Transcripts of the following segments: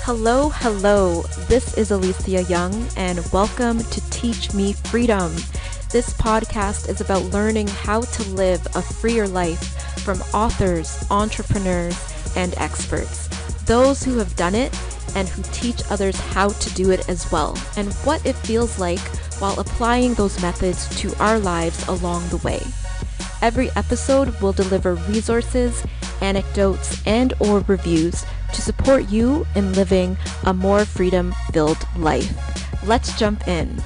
Hello. This is Alisia Young, and welcome to Teach Me Freedom. This podcast is about learning how to live a freer life from authors, entrepreneurs, and experts. Those who have done it and who teach others how to do it as well, and what it feels like while applying those methods to our lives along the way. Every episode will deliver resources, anecdotes, and/or reviews to support you in living a more freedom-filled life. Let's jump in.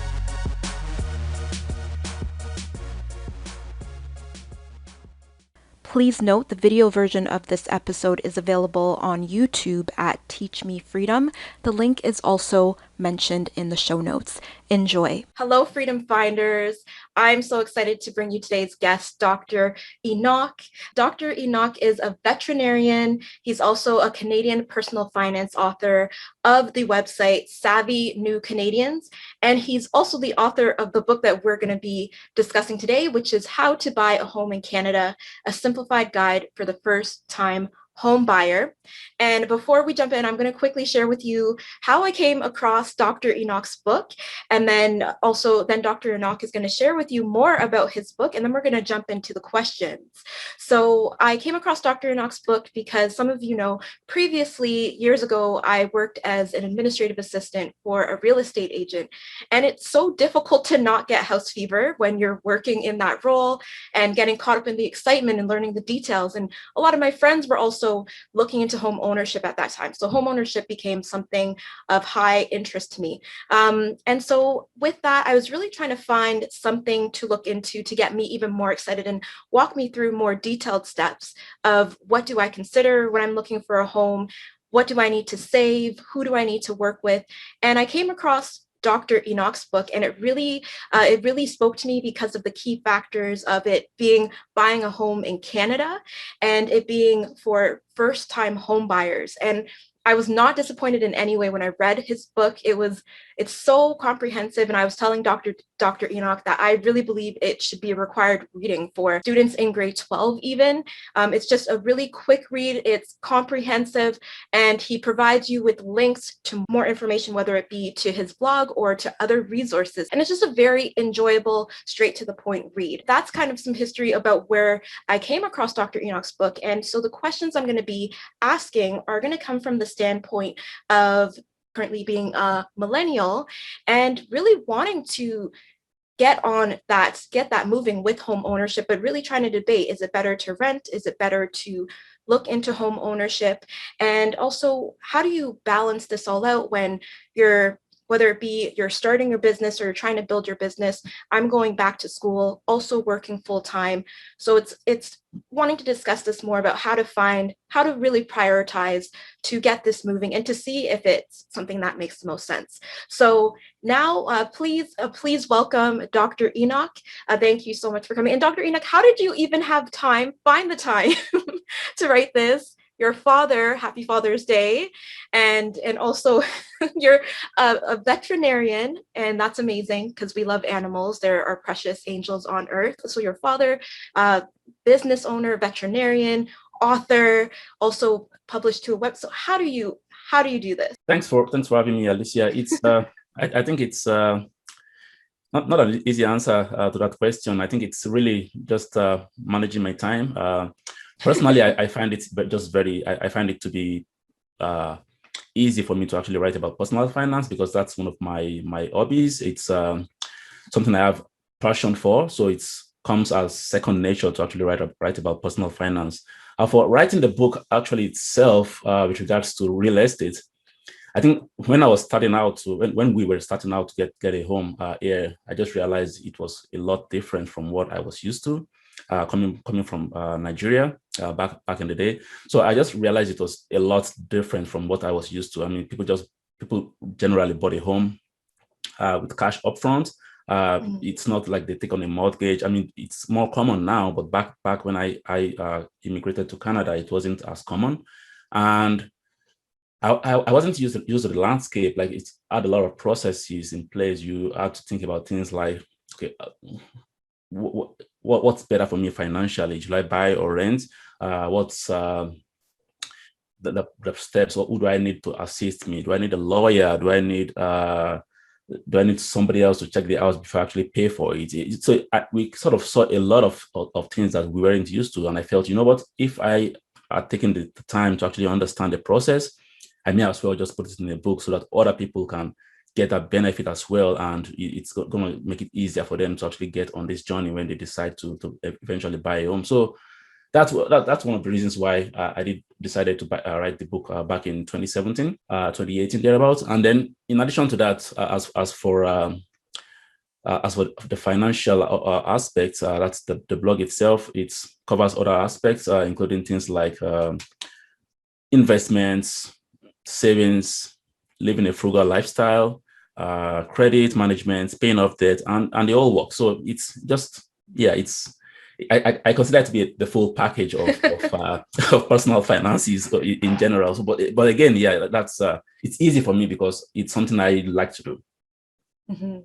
Please note the video version of this episode is available on YouTube at Teach Me Freedom. The link is also mentioned in the show notes. Enjoy. Hello, Freedom Finders. I'm so excited to bring you today's guest, Dr. Enoch. Dr. Enoch is a veterinarian. He's also a Canadian personal finance author of the website Savvy New Canadians. And he's also the author of the book that we're going to be discussing today, which is How to Buy a Home in Canada, a Simplified Guide for the First-Time Home Buyer. And before we jump in, I'm going to quickly share with you how I came across Dr. Enoch's book. And then Dr. Enoch is going to share with you more about his book. And then we're going to jump into the questions. So I came across Dr. Enoch's book because some of you know, previously, years ago, I worked as an administrative assistant for a real estate agent. And it's so difficult to not get house fever when you're working in that role and getting caught up in the excitement and learning the details. And a lot of my friends were also looking into home ownership at that time. So home ownership became something of high interest to me. And so with that, I was really trying to find something to look into to get me even more excited and walk me through more detailed steps of what do I consider when I'm looking for a home? What do I need to save? Who do I need to work with? And I came across Dr. Enoch's book, and it really spoke to me because of the key factors of it being buying a home in Canada and it being for first-time home buyers. And I was not disappointed in any way when I read his book. It's so comprehensive, and I was telling Dr. Enoch that I really believe it should be a required reading for students in grade 12 even. It's just a really quick read, it's comprehensive, and he provides you with links to more information, whether it be to his blog or to other resources. And it's just a very enjoyable, straight to the point read. That's kind of some history about where I came across Dr. Enoch's book. And so the questions I'm going to be asking are going to come from the standpoint of currently being a millennial and really wanting to get that moving with home ownership, but really trying to debate, is it better to rent? Is it better to look into home ownership? And also, how do you balance this all out when whether it be you're starting your business or you're trying to build your business? I'm going back to school, also working full time. So it's wanting to discuss this more about how to really prioritize to get this moving and to see if it's something that makes the most sense. So now, please welcome Dr. Enoch. Thank you so much for coming. And Dr. Enoch, how did you even find the time to write this? Your father, happy Father's Day, and also you're a veterinarian, and that's amazing because we love animals. They're our precious angels on earth. So your father, business owner, veterinarian, author, also published to a website. So how do you do this? Thanks for having me, Alicia. It's I think it's not an easy answer to that question. I think it's really just managing my time. Personally, I find it I find it to be easy for me to actually write about personal finance because that's one of my hobbies. It's something I have passion for, so it comes as second nature to actually write about personal finance. For writing the book actually itself, with regards to real estate, I think when I was starting out, when we were starting out to get a home here, I just realized it was a lot different from what I was used to. Coming from Nigeria back in the day. So I just realized it was a lot different from what I was used to. I mean, people generally bought a home with cash upfront. It's not like they take on a mortgage. I mean, it's more common now, but back when I immigrated to Canada, it wasn't as common. And I wasn't used to the landscape. Like, it had a lot of processes in place. You had to think about things like, okay, what's better for me financially? Should I buy or rent? What's the the steps, or who do I need to assist me? Do I need a lawyer? Do I need somebody else to check the house before I actually pay for it? So we sort of saw a lot of things that we weren't used to. And I felt, you know what, if I had taken the time to actually understand the process, I may as well just put it in a book so that other people can get that benefit as well. And it's going to make it easier for them to actually get on this journey when they decide to eventually buy a home. So that's one of the reasons why I decided to write the book back in 2017, 2018 thereabouts. And then in addition to that, as for the financial aspects, that's the blog itself. It covers other aspects, including things like investments, savings, living a frugal lifestyle, credit management, paying off debt, and they all work. So it's just, I consider it to be the full package of personal finances in general. So, but again, that's it's easy for me because it's something I like to do. Mm-hmm.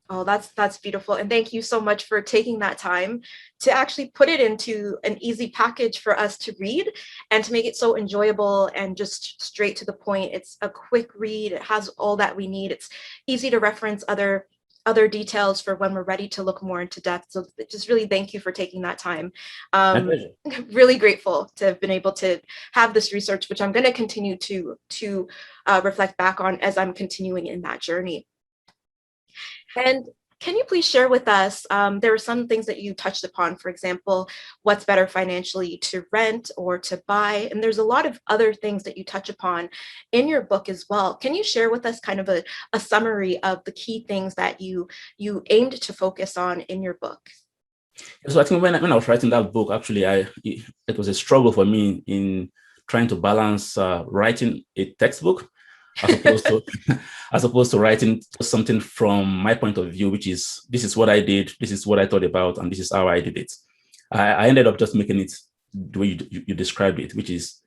Oh, that's beautiful. And thank you so much for taking that time to actually put it into an easy package for us to read and to make it so enjoyable and just straight to the point. It's a quick read. It has all that we need. It's easy to reference other details for when we're ready to look more into depth. So just really thank you for taking that time. My pleasure. Really grateful to have been able to have this research, which I'm going to continue to reflect back on as I'm continuing in that journey. And can you please share with us, there were some things that you touched upon, for example, what's better financially, to rent or to buy? And there's a lot of other things that you touch upon in your book as well. Can you share with us kind of a summary of the key things that you aimed to focus on in your book? So I think when I was writing that book, actually, it was a struggle for me in trying to balance writing a textbook as opposed to writing something from my point of view, which is, this is what I did, this is what I thought about, and this is how I did it. I ended up just making it the way you described it, which is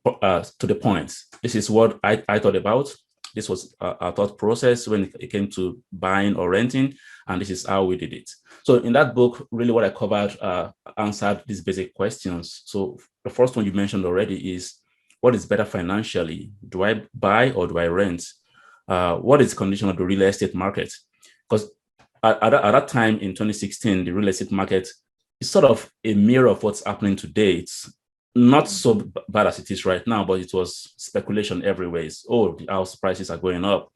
to the point. This is what I thought about. This was our thought process when it came to buying or renting, and this is how we did it. So in that book, really what I covered answered these basic questions. So the first one you mentioned already is, what is better financially? Do I buy or do I rent? What is the condition of the real estate market? Because at that time in 2016, the real estate market is sort of a mirror of what's happening today. It's not so bad as it is right now, but it was speculation everywhere. The house prices are going up.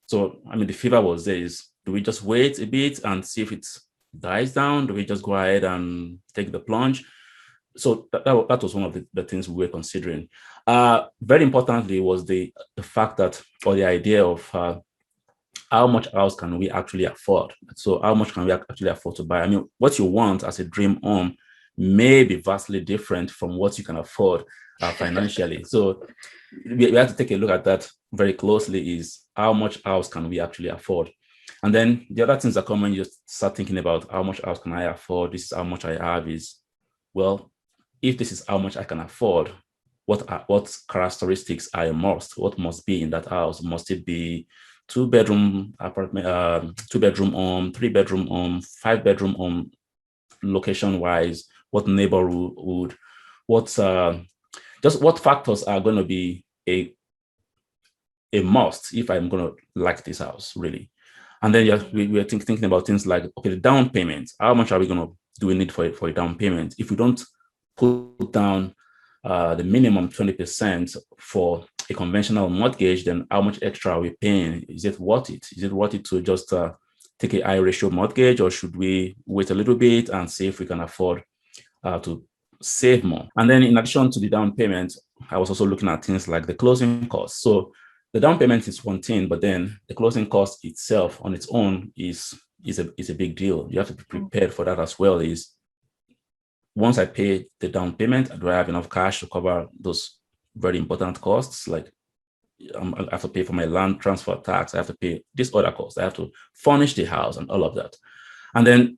So, I mean, the fever was there. Do we just wait a bit and see if it dies down? Do we just go ahead and take the plunge? So that was one of the things we were considering. Very importantly was the fact that, or the idea of how much house can we actually afford? So how much can we actually afford to buy? I mean, what you want as a dream home may be vastly different from what you can afford financially. So we have to take a look at that very closely, is how much house can we actually afford? And then the other things that come when you start thinking about how much house can I afford, this is how much I have, is, well, if this is how much I can afford, what characteristics are a must? What must be in that house? Must it be 2-bedroom apartment, 2-bedroom home, 3-bedroom home, 5-bedroom home, location wise? What neighborhood? Just what factors are going to be a must if I'm going to like this house, really? And then we're thinking about things like, okay, the down payment. How much are we going to do we need for a down payment? If we don't put down the minimum 20% for a conventional mortgage, then how much extra are we paying? Is it worth it? Is it worth it to just take a high ratio mortgage, or should we wait a little bit and see if we can afford to save more? And then in addition to the down payment, I was also looking at things like the closing costs. So the down payment is one thing, but then the closing cost itself on its own is a big deal. You have to be prepared for that as well. Is once I pay the down payment, do I have enough cash to cover those very important costs? Like I have to pay for my land transfer tax. I have to pay this other cost. I have to furnish the house and all of that. And then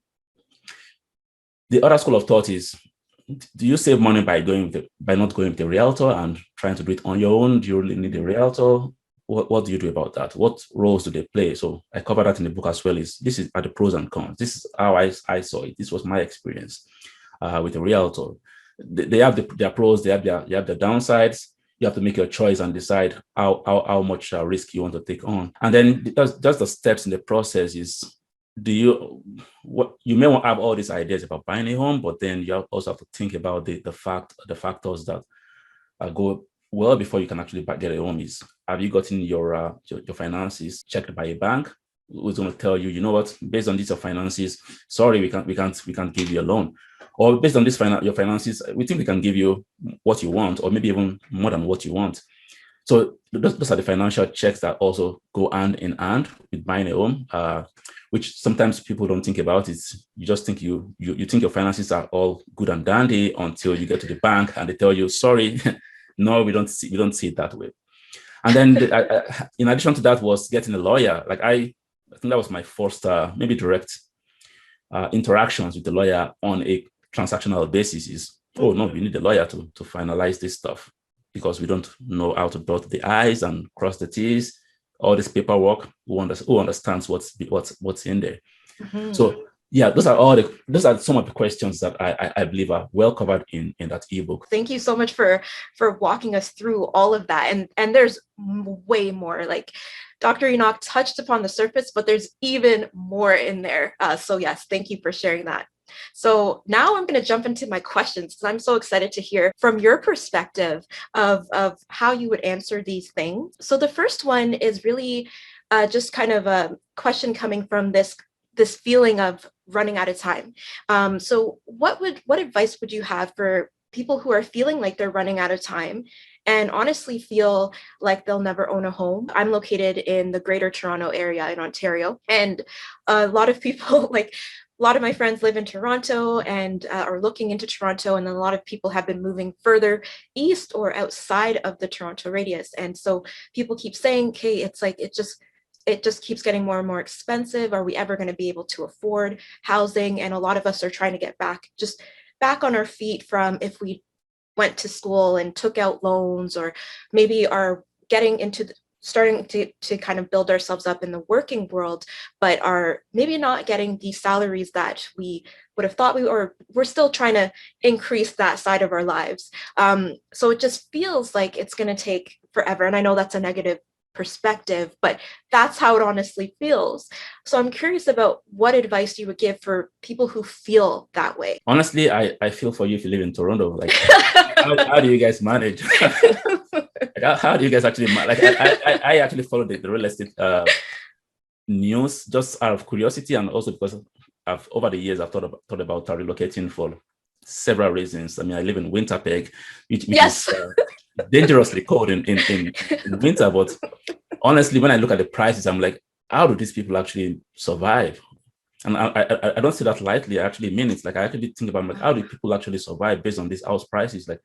the other school of thought is, do you save money by not going with a realtor and trying to do it on your own? Do you really need a realtor? What do you do about that? What roles do they play? So I cover that in the book as well. This are the pros and cons. This is how I saw it. This was my experience with a realtor. They have their pros, they have their downsides. you have to make your choice and decide how much risk you want to take on. And then just the steps in the process is, you may want to have all these ideas about buying a home, but then you also have to think about the factors that go well before you can actually get a home. Is, have you gotten your finances checked by a bank who's going to tell you, you know what, based on these your finances, sorry, we can't give you a loan, or based on this your finances, we think we can give you what you want, or maybe even more than what you want. So those are the financial checks that also go hand in hand with buying a home, which sometimes people don't think about. Is, you just think you think your finances are all good and dandy until you get to the bank and they tell you, sorry, no, we don't see it that way. And then in addition to that was getting a lawyer. Like I think that was my first maybe direct interactions with the lawyer on a transactional basis. Is, oh no, we need a lawyer to finalize this stuff, because we don't know how to dot the I's and cross the T's, all this paperwork. Who understands what's in there? Mm-hmm. So yeah, those are some of the questions that I believe are well covered in that ebook. Thank you so much for walking us through all of that. And there's way more. Like Dr. Enoch touched upon the surface, but there's even more in there. So yes, thank you for sharing that. So now I'm going to jump into my questions, because I'm so excited to hear from your perspective of how you would answer these things. So the first one is really just kind of a question coming from this feeling of running out of time. So what advice would you have for people who are feeling like they're running out of time and honestly feel like they'll never own a home? I'm located in the Greater Toronto area in Ontario, and a lot of people, like a lot of my friends live in Toronto and are looking into Toronto, and a lot of people have been moving further east or outside of the Toronto radius. And so people keep saying, okay, it's like, it just keeps getting more and more expensive. Are we ever going to be able to afford housing? And a lot of us are trying to get back on our feet from if we went to school and took out loans, or maybe are getting into starting to kind of build ourselves up in the working world, but are maybe not getting the salaries that we would have thought we're still trying to increase that side of our lives. So it just feels like it's going to take forever. And I know that's a negative perspective, but that's how it honestly feels. So I'm curious about what advice you would give for people who feel that way. Honestly, I feel for you if you live in Toronto. Like, how do you guys manage? How do you guys actually manage? Like, I actually follow the real estate news just out of curiosity, and also because over the years I've thought about relocating for several reasons. I mean, I live in Winnipeg, which yes. is dangerously cold in winter. But honestly, when I look at the prices, I'm like, how do these people actually survive? And I don't say that lightly. I actually mean it. Like, I actually think about, like, how do people actually survive based on these house prices? Like,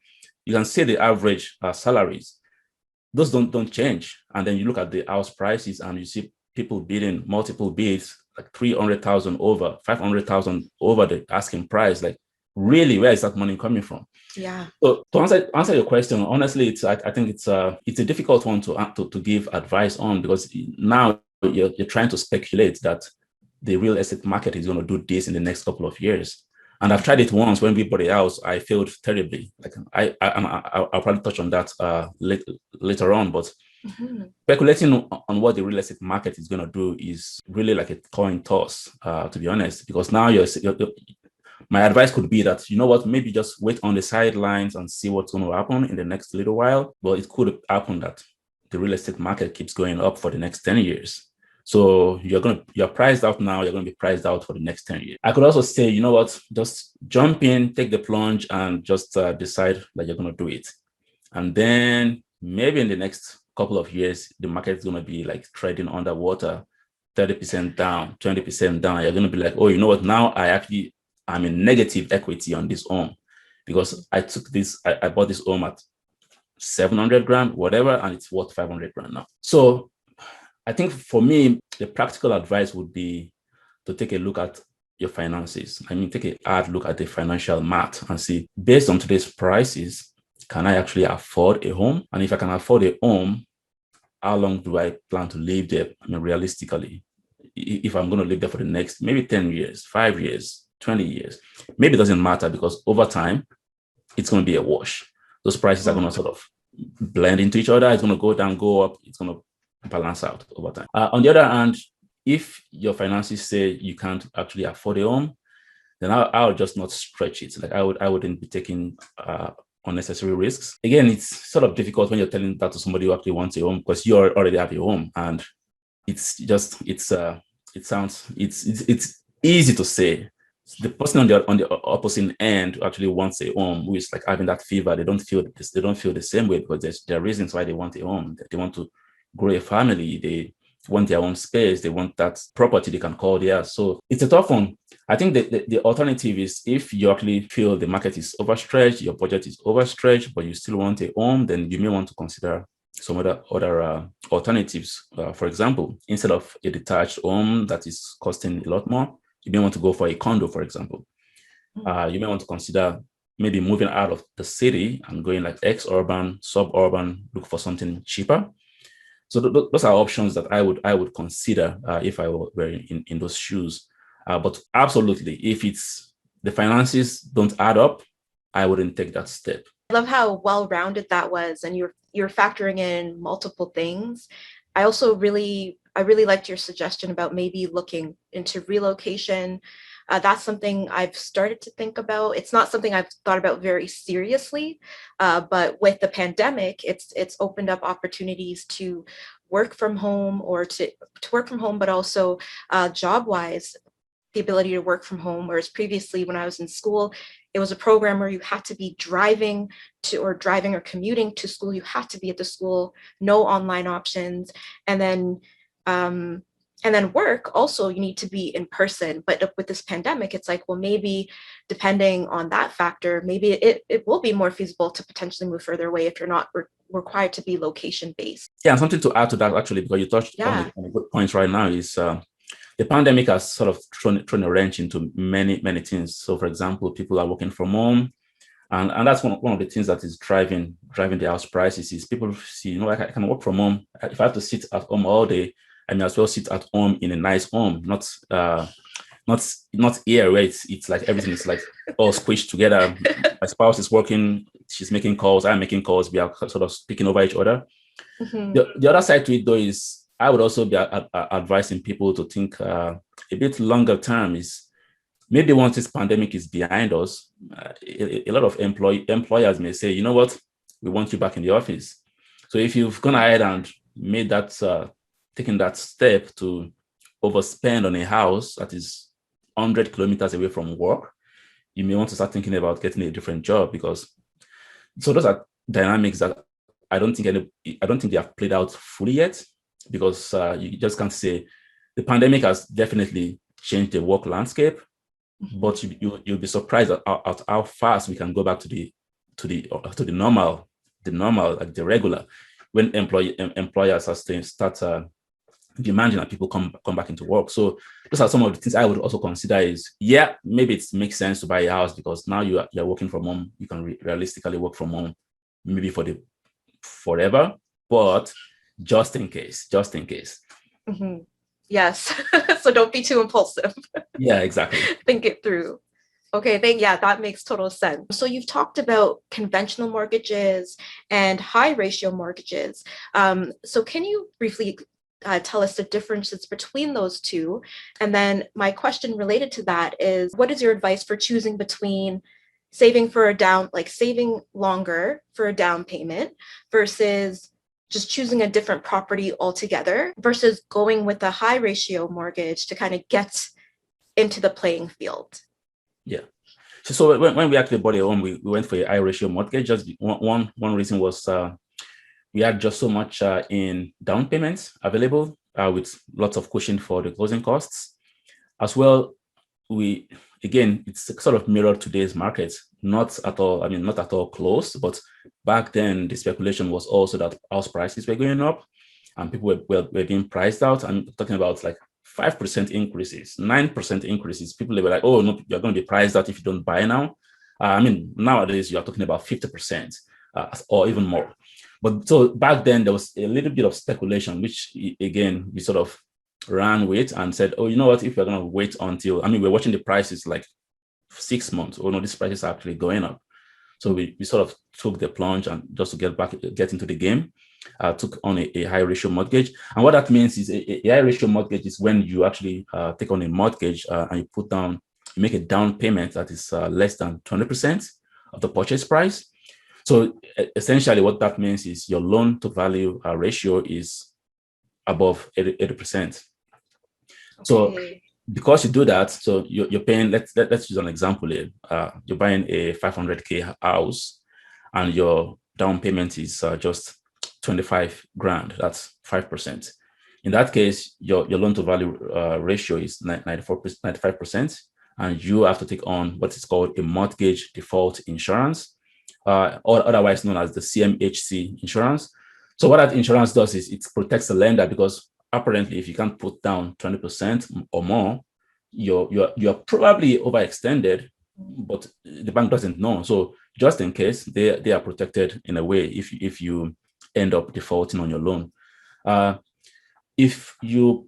you can say the average salaries, those don't change. And then you look at the house prices and you see people bidding multiple bids, like 300,000 over, 500,000 over the asking price. Like, really, where is that money coming from? Yeah. So to answer your question, honestly, I think it's a difficult one to give advice on, because now you're trying to speculate that the real estate market is going to do this in the next couple of years. And I've tried it once when we bought a house. I failed terribly. Like, I'll probably touch on that later on. But speculating on what the real estate market is going to do is really like a coin toss, to be honest. Because now my advice could be that, you know what, maybe just wait on the sidelines and see what's going to happen in the next little while. Well, it could happen that the real estate market keeps going up for the next 10 years. So you're priced out now, you're going to be priced out for the next 10 years. I could also say, you know what, just jump in, take the plunge, and just decide that you're going to do it. And then maybe in the next couple of years, the market is going to be like treading underwater, 30% down, 20% down. You're going to be like, oh, you know what, now I'm in negative equity on this home, because I bought this home at 700 grand, whatever, and it's worth 500 grand now. So I think for me, the practical advice would be to take a look at your finances. I mean, take a hard look at the financial math and see, based on today's prices, can I actually afford a home? And if I can afford a home, how long do I plan to live there? I mean, realistically, if I'm going to live there for the next maybe 10 years, 5 years, 20 years, maybe it doesn't matter, because over time, it's going to be a wash. Those prices are going to sort of blend into each other. It's going to go down, go up. It's going to balance out over time. On the other hand, if your finances say you can't actually afford a home, then I would just not stretch it. Like I wouldn't be taking unnecessary risks. Again, it's sort of difficult when you're telling that to somebody who actually wants a home, because you already have a home, and it's easy to say. The person on the opposite end who actually wants a home, who is like having that fever, they don't feel the same way, because there are reasons why they want a home. They want to grow a family. They want their own space. They want that property they can call theirs. So it's a tough one. I think the alternative is, if you actually feel the market is overstretched, your budget is overstretched, but you still want a home, then you may want to consider some other alternatives. For example, instead of a detached home that is costing a lot more, you may want to go for a condo, for example. You may want to consider maybe moving out of the city and going like ex-urban, suburban, look for something cheaper. So those are options that I would consider if I were in those shoes. But absolutely, if it's the finances don't add up, I wouldn't take that step. I love how well-rounded that was, and you're factoring in multiple things. I really liked your suggestion about maybe looking into relocation. That's something I've started to think about. It's not something I've thought about very seriously, but with the pandemic, it's opened up opportunities to work from home, or to work from home, but also job-wise, the ability to work from home. Whereas previously, when I was in school, it was a program where you had to be driving or commuting to school. You had to be at the school, no online options. And then work also, you need to be in person. But with this pandemic, it's like, well, maybe depending on that factor, maybe it will be more feasible to potentially move further away if you're not required to be location based. Yeah, and something to add to that, actually, because you touched on a good point right now, is the pandemic has sort of thrown a wrench into many things. So, for example, people are working from home, and that's one of the things that is driving the house prices. Is people see, I can work from home. If I have to sit at home all day, I may as well sit at home in a nice home, not here where it's like everything is like all squished together. My spouse is working, she's making calls, I'm making calls. We are sort of speaking over each other. Mm-hmm. The other side to it, though, is I would also be advising people to think a bit longer term. Is maybe once this pandemic is behind us, a lot of employers may say, you know what, we want you back in the office. So if you've gone ahead and made that, taken that step to overspend on a house that is 100 kilometers away from work, you may want to start thinking about getting a different job, because so those are dynamics that I don't think they have played out fully yet, because you just can't say. The pandemic has definitely changed the work landscape, but you'll be surprised at how fast we can go back to the normal, like the regular, when employers start demanding that people come back into work. So those are some of the things I would also consider. Is maybe it makes sense to buy a house, because now you're working from home. You can realistically work from home maybe for forever, but just in case. Mm-hmm. Yes. So don't be too impulsive. Yeah, exactly. Think it through. Okay, that makes total sense. So you've talked about conventional mortgages and high ratio mortgages. So can you briefly tell us the differences between those two? And then my question related to that is, what is your advice for choosing between saving longer for a down payment versus just choosing a different property altogether, versus going with a high ratio mortgage to kind of get into the playing field? Yeah. So when we actually bought a home, we went for a high ratio mortgage. Just one reason was we had just so much in down payments available, with lots of cushion for the closing costs. As well, it's sort of mirrored today's market. Not at all close, but back then the speculation was also that house prices were going up and people were being priced out. I'm talking about like 5% increases, 9% increases. People were like, oh, no, you're going to be priced out if you don't buy now. Nowadays you're talking about 50% or even more. But so back then there was a little bit of speculation, which again, we sort of ran with and said, oh, you know what, if we're going to wait until, we're watching the prices like 6 months, oh no, these prices are actually going up. So we sort of took the plunge and just to get into the game, took on a high ratio mortgage. And what that means is a high ratio mortgage is when you actually take on a mortgage and you make a down payment that is less than 20% of the purchase price. So essentially what that means is your loan to value ratio is above 80%. Okay. So because you do that, so you're paying, let's use an example here. You're buying a 500K house and your down payment is just 25 grand. That's 5%. In that case, your loan to value ratio is 95%, and you have to take on what is called a mortgage default insurance, or otherwise known as the CMHC insurance. So what that insurance does is it protects the lender, because apparently if you can't put down 20% or more, you're probably overextended, but the bank doesn't know. So just in case, they are protected in a way if you end up defaulting on your loan. If your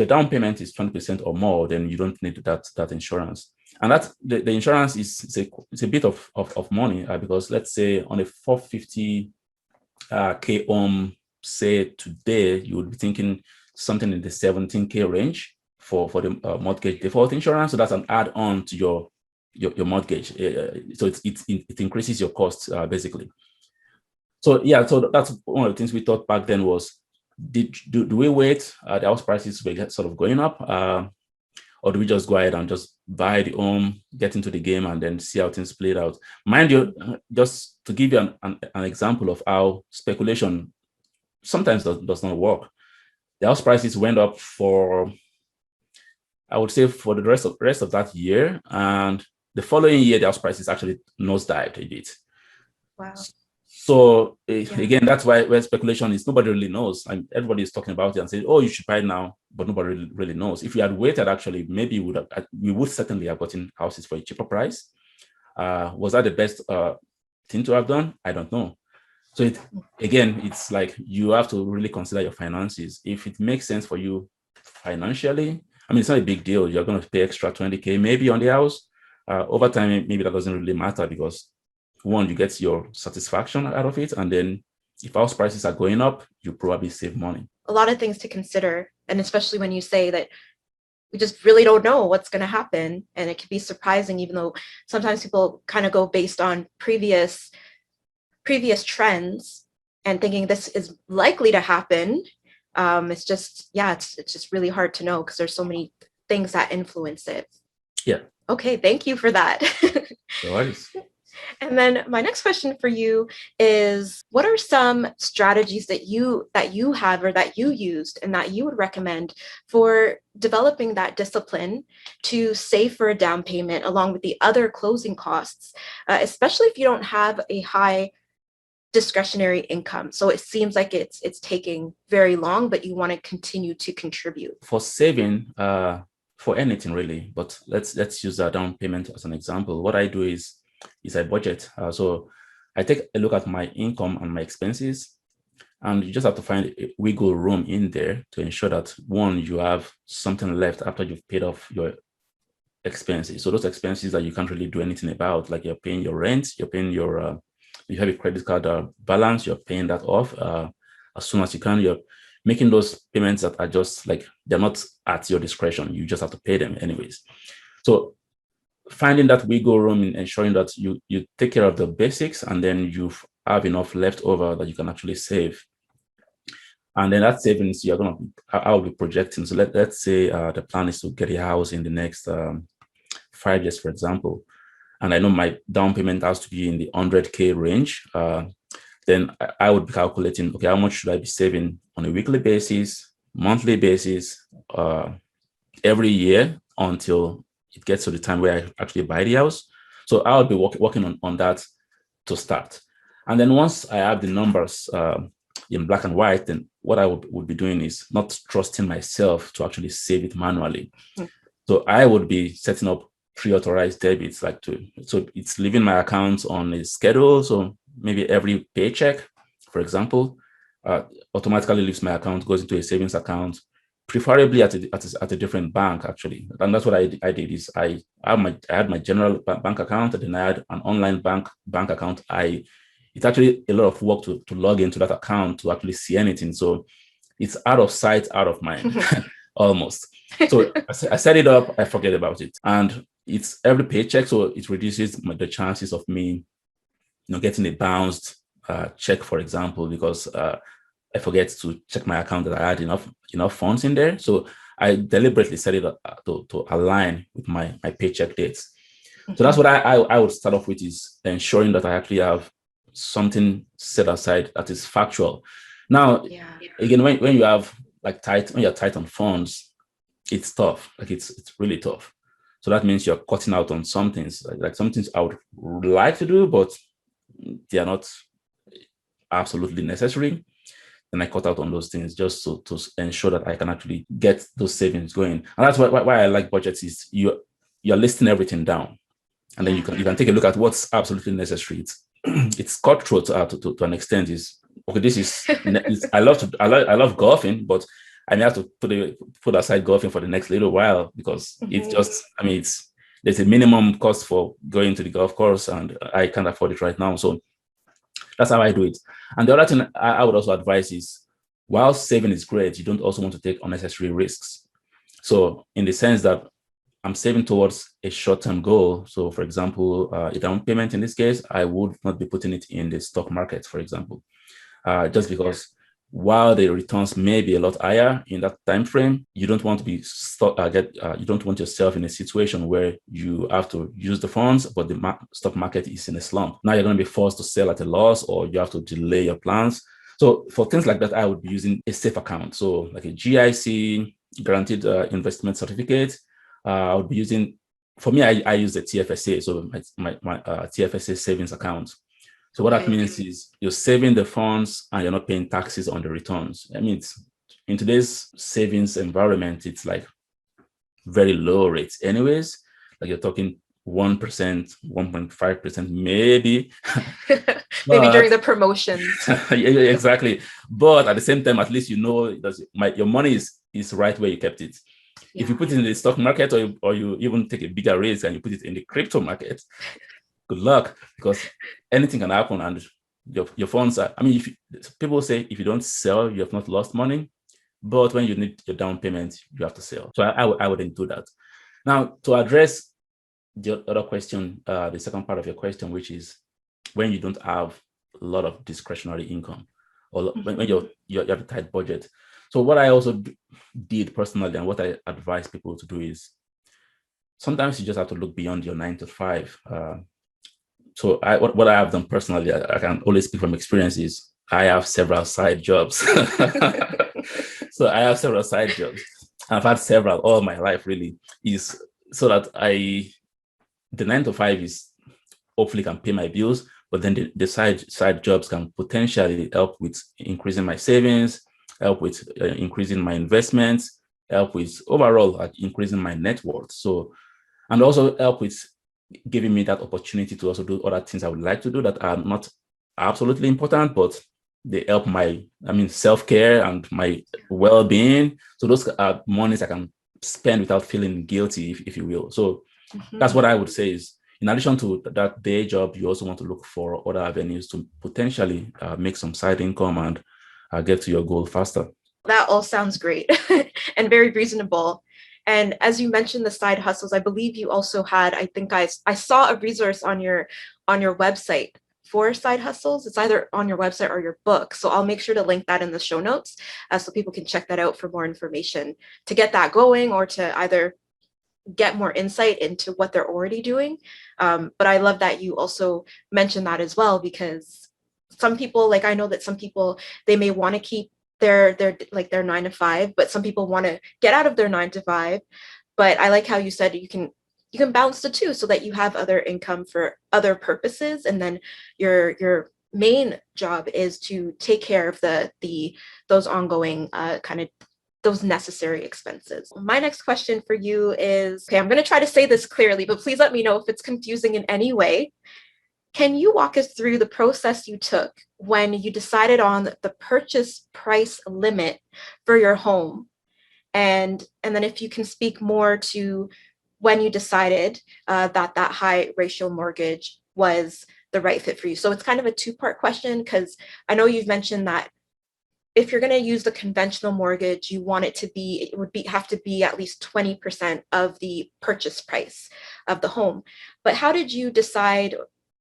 down payment is 20% or more, then you don't need that insurance. And that the insurance is a bit of money, because let's say on a 450K home, say today, you would be thinking something in the 17K range for the mortgage default insurance. So that's an add-on to your mortgage. So it increases your costs basically. So yeah, so that's one of the things we thought back then was, do we wait the house prices were sort of going up, or do we just go ahead and just buy the home, get into the game, and then see how things played out? Mind you, just to give you an example of how speculation sometimes does not work. The house prices went up for, I would say, for the rest of that year, and the following year the house prices actually nosedived a bit. Wow. So again, that's where speculation is. Nobody really knows, and everybody is talking about it and saying, "Oh, you should buy now," but nobody really knows. If we had waited, actually, maybe we would certainly have gotten houses for a cheaper price. Was that the best thing to have done? I don't know. So it's like you have to really consider your finances. If it makes sense for you financially, I mean, it's not a big deal. You're going to pay extra 20K maybe on the house. Over time, maybe that doesn't really matter, because one, you get your satisfaction out of it, and then if house prices are going up, you probably save money. A lot of things to consider, and especially when you say that we just really don't know what's going to happen, and it can be surprising, even though sometimes people kind of go based on previous trends and thinking this is likely to happen. It's just really hard to know because there's so many things that influence it. Yeah. Okay, thank you for that. No worries. And then my next question for you is, what are some strategies that you have or that you used and that you would recommend for developing that discipline to save for a down payment along with the other closing costs, especially if you don't have a high discretionary income? So it seems like it's taking very long, but you want to continue to contribute. For saving, for anything really, but let's use a down payment as an example. What I do is I budget. So I take a look at my income and my expenses, and you just have to find a wiggle room in there to ensure that, one, you have something left after you've paid off your expenses. So those expenses that you can't really do anything about, like you're paying your rent, you're paying your, you have a credit card balance, you're paying that off as soon as you can. You're making those payments that are just like, they're not at your discretion. You just have to pay them anyways. So finding that wiggle room in ensuring that you take care of the basics, and then you have enough left over that you can actually save. And then that savings, I'll be projecting. So let's say the plan is to get a house in the next 5 years, for example. And I know my down payment has to be in the 100K range. Then I would be calculating, okay, how much should I be saving on a weekly basis, monthly basis, every year until it gets to the time where I actually buy the house. So I'll be working on that to start. And then once I have the numbers in black and white, then what I would be doing is not trusting myself to actually save it manually. So I would be setting up pre-authorized debits, so it's leaving my account on a schedule. So maybe every paycheck, for example, automatically leaves my account, goes into a savings account, preferably at a different bank, actually. And that's what I did is I had my general bank account, and then I had an online bank account. It's actually a lot of work to log into that account to actually see anything. So it's out of sight, out of mind, almost. So I set it up, I forget about it. And it's every paycheck, so it reduces the chances of me getting a bounced check, for example, because I forget to check my account that I had enough funds in there. So I deliberately set it up to align with my paycheck dates. So that's what I would start off with, is ensuring that I actually have something set aside that is factual. Now, again, when you have when you're tight on funds, it's tough. Like it's really tough. So that means you're cutting out on some things, like some things I would like to do, but they are not absolutely necessary. Then I cut out on those things just to ensure that I can actually get those savings going. And that's why I like budgets, is you're listing everything down, and then you can take a look at what's absolutely necessary. It's cutthroat to an extent. Is okay. This is I love golfing, but I may have to put aside golfing for the next little while, because it's just, there's a minimum cost for going to the golf course, and I can't afford it right now. So that's how I do it. And the other thing I would also advise is, while saving is great, you don't also want to take unnecessary risks. So in the sense that I'm saving towards a short-term goal. So for example, a down payment in this case, I would not be putting it in the stock market, for example, just because while the returns may be a lot higher in that time frame, you don't want to be stuck. You don't want yourself in a situation where you have to use the funds, but the stock market is in a slump. Now you're going to be forced to sell at a loss, or you have to delay your plans. So for things like that, I would be using a safe account. So like a GIC, guaranteed investment certificate. I would be using, for me, I use the TFSA, so my TFSA savings account. So what that means is you're saving the funds and you're not paying taxes on the returns. I mean, in today's savings environment, it's like very low rates anyways. Like you're talking 1%, 1.5%, maybe. Maybe during the promotions. Exactly. But at the same time, at least you know that your money is right where you kept it. If you put it in the stock market, or you even take a bigger risk and you put it in the crypto market, good luck, because anything can happen, and your funds are, people say if you don't sell, you have not lost money, but when you need your down payment, you have to sell. So I wouldn't do that. Now, to address the other question, the second part of your question, which is when you don't have a lot of discretionary income, or when you have a tight budget. So what I also did personally, and what I advise people to do, is sometimes you just have to look beyond your 9 to 5. So what I have done personally, I can only speak from experience, is I have several side jobs. So I have several side jobs. I've had several all my life, really, is so that the 9 to 5 is hopefully can pay my bills, but then the side jobs can potentially help with increasing my savings, help with increasing my investments, help with overall increasing my net worth. So, and also help with giving me that opportunity to also do other things I would like to do that are not absolutely important, but they help my, self-care and my well-being. So those are monies I can spend without feeling guilty, if you will. So that's what I would say is, in addition to that day job, you also want to look for other avenues to potentially make some side income and get to your goal faster. That all sounds great and very reasonable. And as you mentioned the side hustles, I believe you also had, I think I saw a resource on your website for side hustles. It's either on your website or your book. So I'll make sure to link that in the show notes so people can check that out for more information to get that going, or to either get more insight into what they're already doing. But I love that you also mentioned that as well, because some people, like I know that some people, they may want to keep their 9 to 5, but some people want to get out of their 9 to 5. But I like how you said you can balance the two so that you have other income for other purposes, and then your main job is to take care of those ongoing kind of those necessary expenses. My next question for you is, okay, I'm going to try to say this clearly, but please let me know if it's confusing in any way. Can you walk us through the process you took when you decided on the purchase price limit for your home? And then if you can speak more to when you decided that high ratio mortgage was the right fit for you. So it's kind of a two-part question, because I know you've mentioned that if you're going to use the conventional mortgage, you want it to be, have to be at least 20% of the purchase price of the home. But how did you decide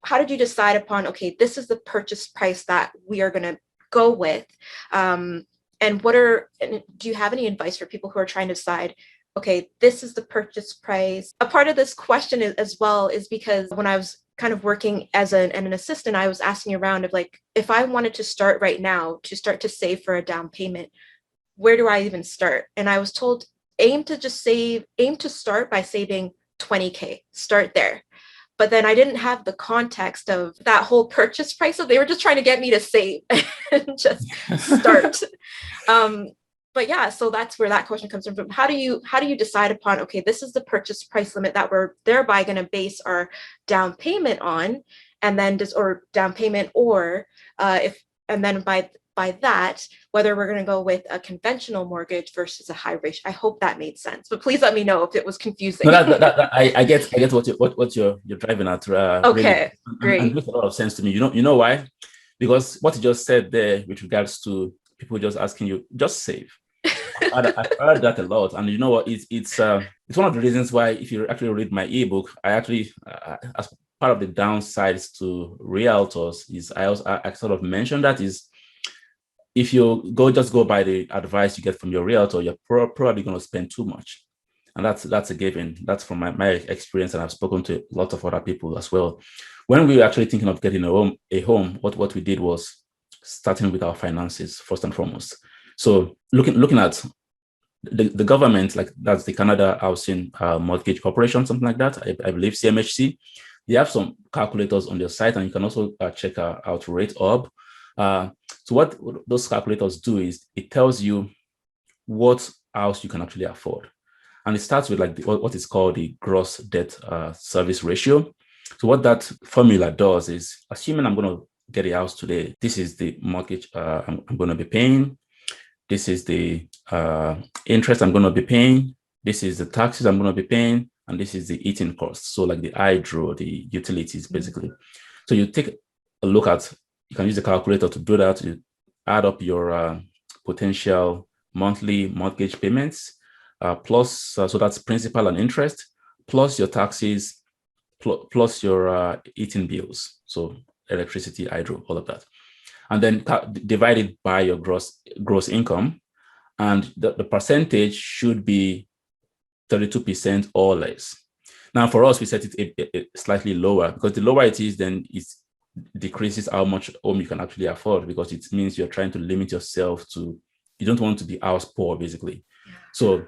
upon, okay, this is the purchase price that we are going to go with? And do you have any advice for people who are trying to decide, okay, this is the purchase price? A part of this question as well is because when I was kind of working as an assistant, I was asking around of like, if I wanted to start right now to start to save for a down payment, where do I even start? And I was told, aim to start by saving 20K, start there. But then I didn't have the context of that whole purchase price. So they were just trying to get me to save and just start. But yeah, so that's where that question comes from. How do you decide upon, okay, this is the purchase price limit that we're thereby going to base our down payment on, and then or down payment, or and then by that, whether we're going to go with a conventional mortgage versus a high ratio. I hope that made sense, but please let me know if it was confusing. No, I get what you're driving at. Okay, really, and great. it makes a lot of sense to me. You know why? Because what you just said there, with regards to people just asking you, just save. I've heard that a lot, and you know what? It's one of the reasons why, if you actually read my ebook, I actually as part of the downsides to realtors is I sort of mentioned that is, if you go by the advice you get from your realtor, you're probably going to spend too much. And that's a given. That's from my experience, and I've spoken to a lot of other people as well. When we were actually thinking of getting a home, what we did was starting with our finances first and foremost. So looking at the government, like that's the Canada Housing Mortgage Corporation, something like that. I believe CMHC. They have some calculators on their site, and you can also check out ratehub. So what those calculators do is it tells you what house you can actually afford. And it starts with like what is called the gross debt service ratio. So what that formula does is, assuming I'm going to get a house today, this is the mortgage I'm going to be paying. This is the interest I'm going to be paying. This is the taxes I'm going to be paying. And this is the eating costs. So like the hydro, the utilities, basically. So you take a look at, you can use the calculator to do that. You add up your potential monthly mortgage payments, plus, so that's principal and interest, plus your taxes, plus your eating bills. So electricity, hydro, all of that. And then divide it by your gross income. And the percentage should be 32% or less. Now, for us, we set it slightly lower, because the lower it is, then it decreases how much home you can actually afford, because it means you're trying to limit yourself to, you don't want to be house poor, basically. Yeah. So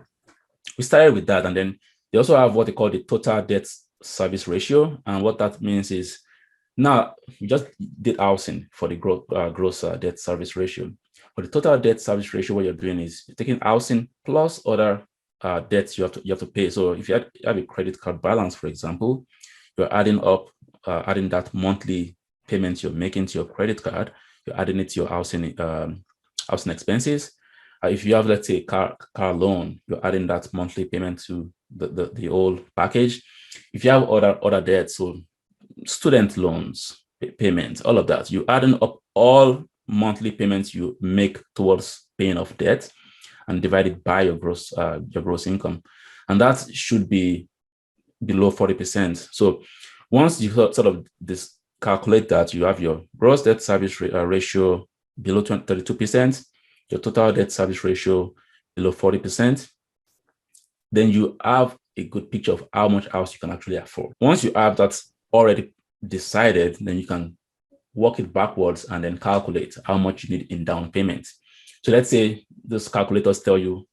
we started with that. And then they also have what they call the total debt service ratio. And what that means is, now we just did housing for the gross debt service ratio. For the total debt service ratio, what you're doing is you're taking housing plus other debts you have to pay. So if you have a credit card balance, for example, you're adding that monthly payment you're making to your credit card, you're adding it to your housing expenses. If you have, let's say, car loan, you're adding that monthly payment to the whole package. If you have other debts, so student loans, payments, all of that, you're adding up all monthly payments you make towards paying off debt and divide it by your gross income. And that should be below 40%. So once you sort of calculate that, you have your gross debt service ratio below 32%, your total debt service ratio below 40%, then you have a good picture of how much house you can actually afford. Once you have that already decided, then you can work it backwards and then calculate how much you need in down payment. So let's say those calculators tell you,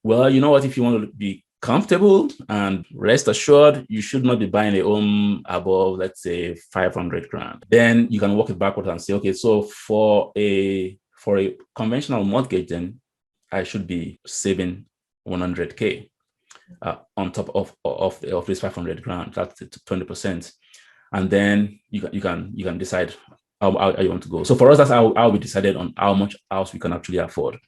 well, you know what, if you want to be comfortable and rest assured, you should not be buying a home above, let's say, 500 grand. Then you can work it backwards and say, okay, so for a conventional mortgage, then I should be saving 100K on top of this 500 grand. That's 20%. And then you can decide how you want to go. So for us, that's how we decided on how much house we can actually afford.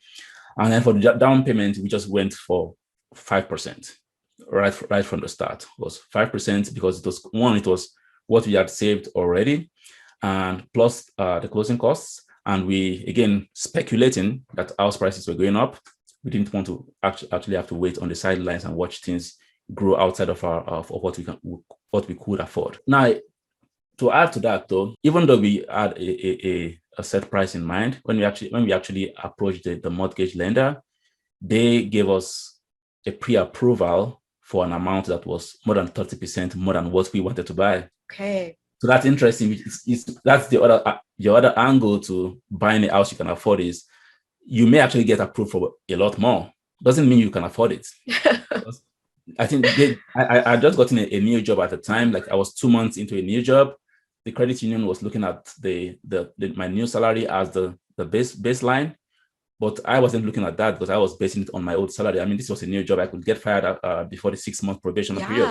And then for the down payment, we just went for 5%. Right from the start. It was 5% because it was what we had saved already, and plus the closing costs. And we, again, speculating that house prices were going up. We didn't want to actually have to wait on the sidelines and watch things grow outside of what we could afford. Now, to add to that, though, even though we had a set price in mind, when we actually approached the mortgage lender, they gave us a pre-approval for an amount that was more than 30% more than what we wanted to buy. Okay. So that's interesting. That's the other angle to buying a house you can afford is you may actually get approved for a lot more. Doesn't mean you can afford it. I think I just gotten a new job at the time. Like I was 2 months into a new job. The credit union was looking at my new salary as the baseline. But I wasn't looking at that because I was basing it on my old salary. I mean, this was a new job. I could get fired before the 6-month probation period.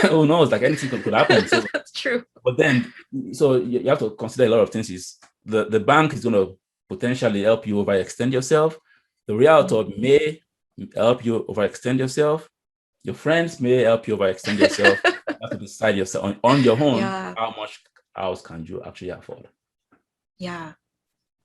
Who knows? Like anything could happen. So, that's true. But then, so you have to consider a lot of things. Is the bank is going to potentially help you overextend yourself. The realtor may help you overextend yourself. Your friends may help you overextend yourself. You have to decide yourself on your own how much house can you actually afford. Yeah.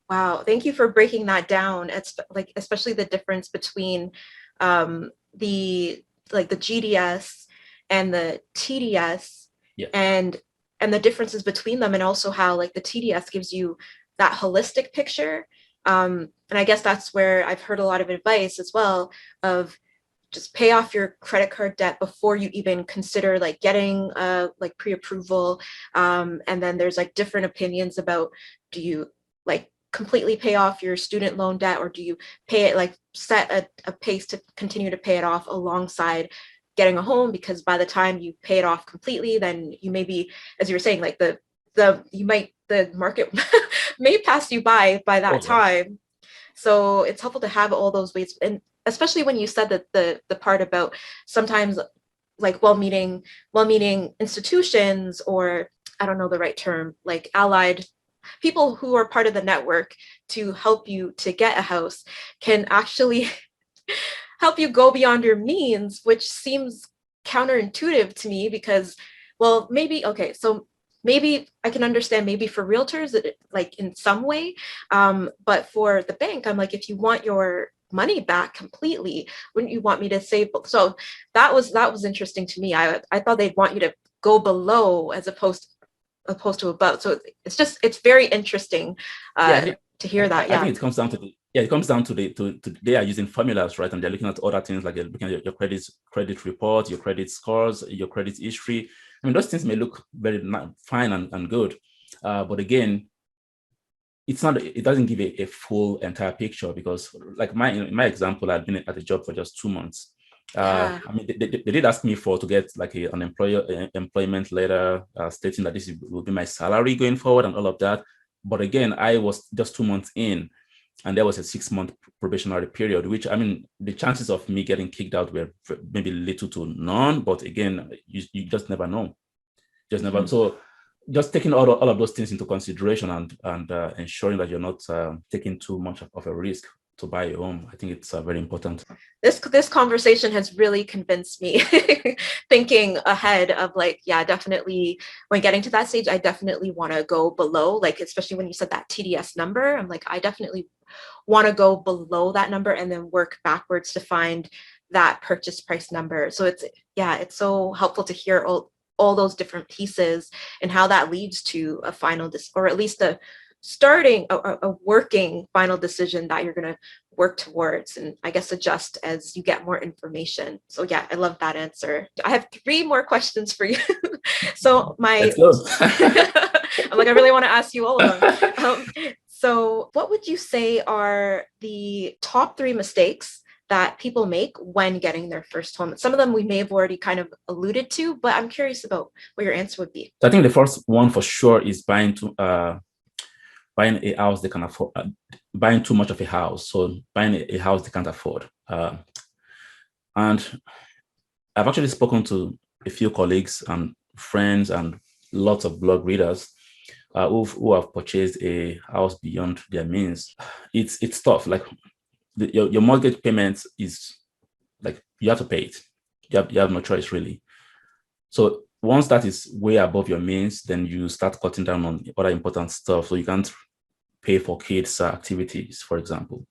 Wow, thank you for breaking that down. It's like especially the difference between the GDS and the TDS, and the differences between them, and also how like the TDS gives you that holistic picture. And I guess that's where I've heard a lot of advice as well of just pay off your credit card debt before you even consider like getting like pre-approval. And then there's like different opinions about, do you like completely pay off your student loan debt, or do you pay it, like set a pace to continue to pay it off alongside getting a home? Because by the time you pay it off completely, then you may be, as you were saying, like the market may pass you by that time. So it's helpful to have all those ways, and especially when you said that the part about sometimes like well-meaning institutions, or I don't know the right term, like allied people who are part of the network to help you to get a house, can actually help you go beyond your means, which seems counterintuitive to me because, well, maybe, okay, so maybe I can understand maybe for realtors, like in some way, but for the bank, I'm like, if you want your money back completely, wouldn't you want me to save? So that was interesting to me. I thought they'd want you to go below as opposed to above. So it's very interesting to hear that. I think it comes down to they are using formulas, right? And they're looking at other things, like they're looking at your credit report, your credit scores, your credit history. I mean, those things may look very fine and good, but again, it doesn't give a full entire picture, because like in my example, I'd been at a job for just 2 months. I mean, they did ask me to get like an employment letter stating that this will be my salary going forward and all of that. But again, I was just 2 months in, and there was a 6-month probationary period, which, I mean, the chances of me getting kicked out were maybe little to none. But again, you just never know. So just taking all of those things into consideration and ensuring that you're not taking too much of a risk to buy a home, I think it's very important. This conversation has really convinced me thinking ahead of like, yeah, definitely when getting to that stage, I definitely want to go below, like, especially when you said that TDS number, I'm like, I definitely want to go below that number and then work backwards to find that purchase price number. So it's so helpful to hear all those different pieces and how that leads to a final or at least a working final decision that you're going to work towards, and I guess adjust as you get more information. So yeah, I love that answer. I have 3 more questions for you. So I'm like, I really want to ask you all of them. So what would you say are the top 3 mistakes that people make when getting their first home? Some of them we may have already kind of alluded to, but I'm curious about what your answer would be. I think the first one for sure is buying a house they can afford, buying too much of a house. So buying a house they can't afford. And I've actually spoken to a few colleagues and friends and lots of blog readers who have purchased a house beyond their means. It's tough. Like, your mortgage payment is like, you have to pay it. You have no choice really. So once that is way above your means, then you start cutting down on other important stuff. So you can't pay for kids' activities, for example.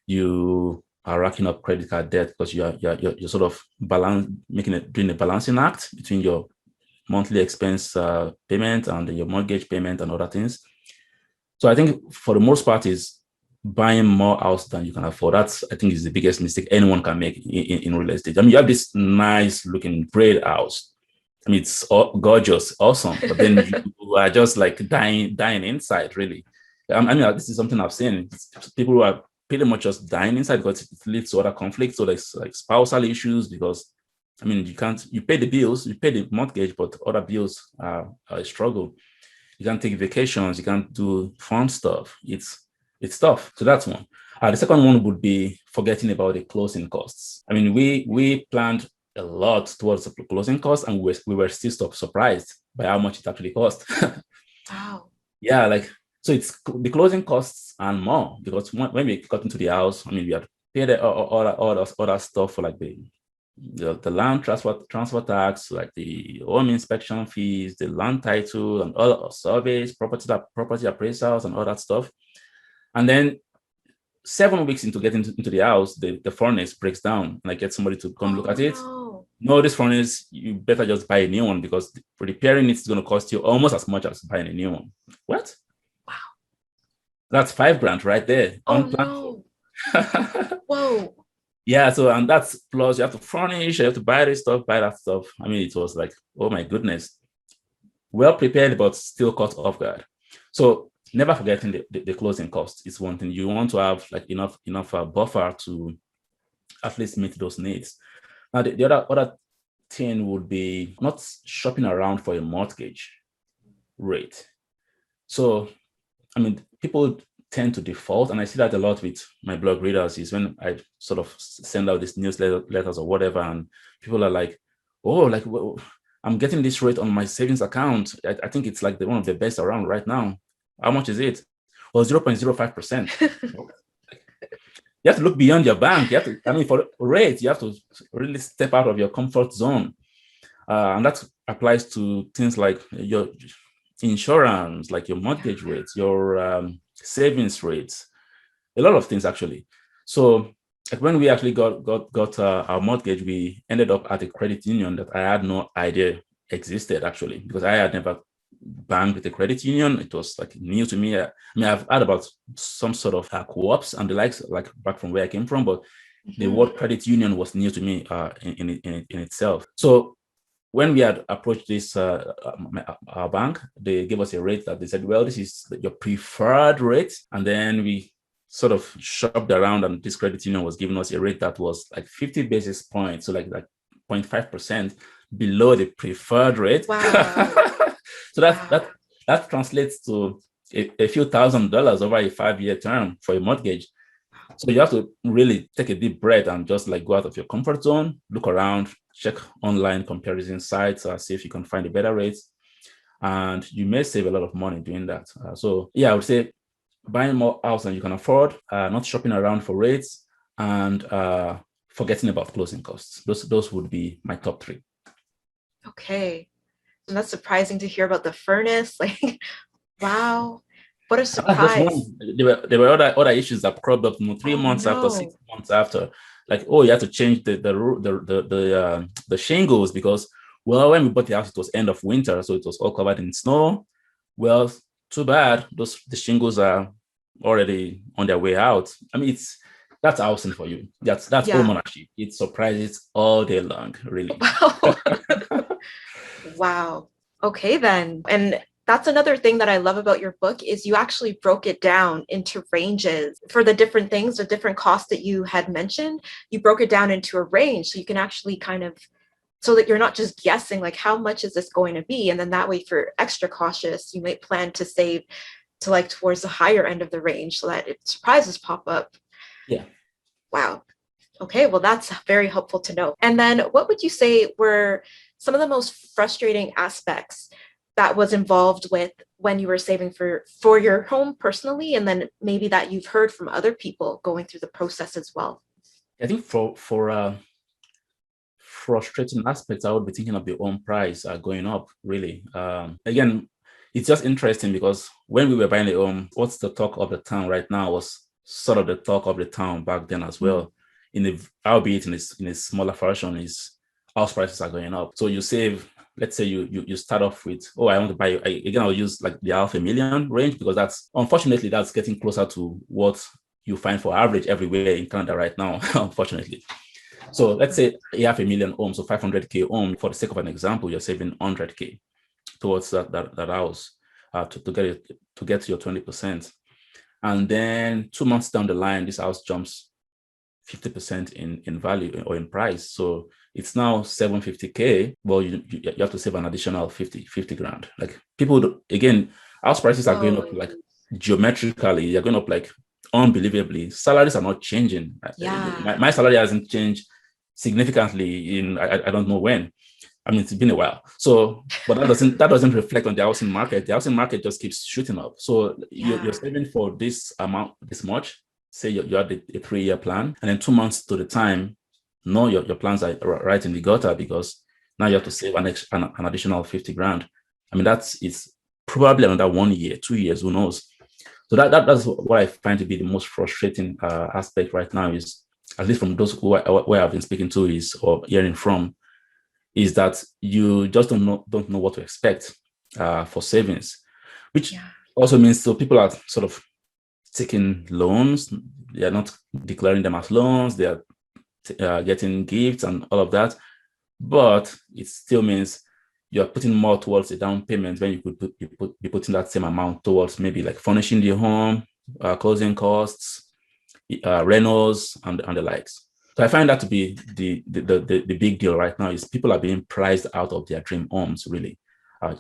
You are racking up credit card debt because you're sort of doing a balancing act between your monthly expense payment and your mortgage payment and other things. So I think for the most part is buying more house than you can afford. That's, I think, is the biggest mistake anyone can make in real estate. I mean, you have this nice looking great house. I mean, it's gorgeous, awesome, but then you are just like dying inside, really. I mean, this is something I've seen. People who are pretty much just dying inside because it leads to other conflicts, so like spousal issues. Because I mean, you pay the bills, you pay the mortgage, but other bills are a struggle. You can't take vacations, you can't do fun stuff. It's tough. So that's one. The second one would be forgetting about the closing costs. I mean, we planned a lot towards the closing costs, and we were still surprised by how much it actually cost. Wow. Yeah, like, so it's the closing costs and more, because when we got into the house, I mean, we had paid all other stuff for like the land transfer tax, like the home inspection fees, the land title, and all surveys, property appraisals, and all that stuff. And then 7 weeks into getting into the house, the furnace breaks down, and I get somebody to come look at it. No, this furnace, you better just buy a new one, because repairing it is going to cost you almost as much as buying a new one. What? Wow. That's $5,000 right there. Oh, no. Whoa. Yeah, so, and that's plus you have to furnish, you have to buy this stuff, buy that stuff. I mean, it was like, oh my goodness. Well prepared, but still caught off guard. So never forgetting the closing cost is one thing. You want to have like enough buffer to at least meet those needs. Now, the other thing would be not shopping around for a mortgage rate. So, I mean, people tend to default, and I see that a lot with my blog readers, is when I sort of send out these newsletters or whatever, and people are like, oh, like, well, I'm getting this rate on my savings account. I think it's like one of the best around right now. How much is it? Well, 0.05%. You have to look beyond your bank. You have to, I mean, for rates, you have to really step out of your comfort zone. And that applies to things like your insurance, like your mortgage rates, your savings rates, a lot of things actually. So like when we actually got our mortgage, we ended up at a credit union that I had no idea existed, actually, because I had never banked with a credit union. It was like new to me. I mean, I've heard about some sort of co-ops and the likes, like back from where I came from, but the word credit union was new to me in itself. So when we had approached this our bank, they gave us a rate that they said, well, this is your preferred rate. And then we sort of shopped around, and this credit union was giving us a rate that was like 50 basis points, so like 0.5% below the preferred rate. Wow. So that translates to a few $1,000s over a 5-year term for a mortgage. So you have to really take a deep breath and just like go out of your comfort zone, look around, check online comparison sites, see if you can find a better rates. And you may save a lot of money doing that. So yeah, I would say buying more house than you can afford, not shopping around for rates, and forgetting about closing costs. Those would be my top 3. Okay. And that's surprising to hear about the furnace. Like, wow. What a surprise. There were other issues that cropped up 3 months after, 6 months after. Like, oh, you have to change the shingles, because, well, when we bought the house, it was end of winter, so it was all covered in snow. Well, too bad. The shingles are already on their way out. I mean, that's housing for you. That's home ownership. It surprises all day long, really. Wow. Wow. Okay, then. And that's another thing that I love about your book is you actually broke it down into ranges for the different things, the different costs that you had mentioned. You broke it down into a range, so you can actually kind of, so that you're not just guessing like how much is this going to be, and then that way, if you're extra cautious, you might plan to save to like towards the higher end of the range, so that if surprises pop up. Yeah. Wow. Okay, well, that's very helpful to know. And then what would you say were some of the most frustrating aspects that was involved with when you were saving for your home personally, and then maybe that you've heard from other people going through the process as well? I think for frustrating aspects, I would be thinking of the home price going up, really. Again, it's just interesting because when we were buying a home, what's the talk of the town right now was sort of the talk of the town back then as well. Albeit in a smaller version, is house prices are going up. So you save, let's say you start off with, oh, I want to buy, again, I'll use like the $500,000 range, because unfortunately, that's getting closer to what you find for average everywhere in Canada right now, unfortunately. So let's say you have $1,000,000 home, so 500K home. For the sake of an example, you're saving 100K towards that house to get to your 20%. And then 2 months down the line, this house jumps 50% in value or in price. So it's now 750K. Well, you have to save an additional 50 grand. Like people, again, house prices are going up like geometrically. They're going up like unbelievably. Salaries are not changing. Yeah. My salary hasn't changed significantly in I don't know when. I mean, it's been a while. So, but that doesn't reflect on the housing market. The housing market just keeps shooting up. So you're saving for this amount, this much. Say you had a 3-year plan, and then 2 months to the time, no, your plans are right in the gutter, because now you have to save an additional 50 grand. I mean, it's probably another 1 year, 2 years, who knows? So that's what I find to be the most frustrating aspect right now, is, at least from those who I've been speaking to or hearing from, is that you just don't know what to expect for savings, which also means so people are sort of taking loans. They are not declaring them as loans. They are getting gifts and all of that, but it still means you're putting more towards a down payment when you could be putting that same amount towards maybe like furnishing the home, closing costs, rentals, and the likes. So I find that to be the big deal right now, is people are being priced out of their dream homes, really,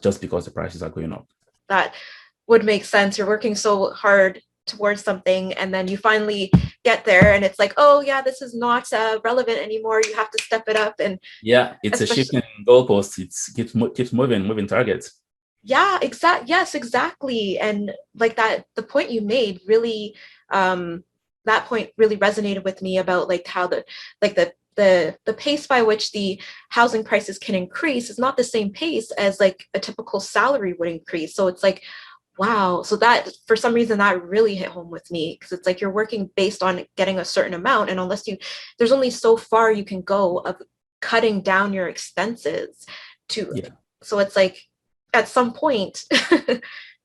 just because the prices are going up. That would make sense. You're working so hard towards something, and then you finally get there, and it's like, oh yeah, this is not relevant anymore. You have to step it up, and it's a shifting goalpost. It keeps moving targets. Yeah, exactly. And like that, the point you made really, that point really resonated with me about like how the pace by which the housing prices can increase is not the same pace as like a typical salary would increase. So it's like, wow. So that, for some reason, that really hit home with me, because it's like you're working based on getting a certain amount, and there's only so far you can go of cutting down your expenses so it's like, at some point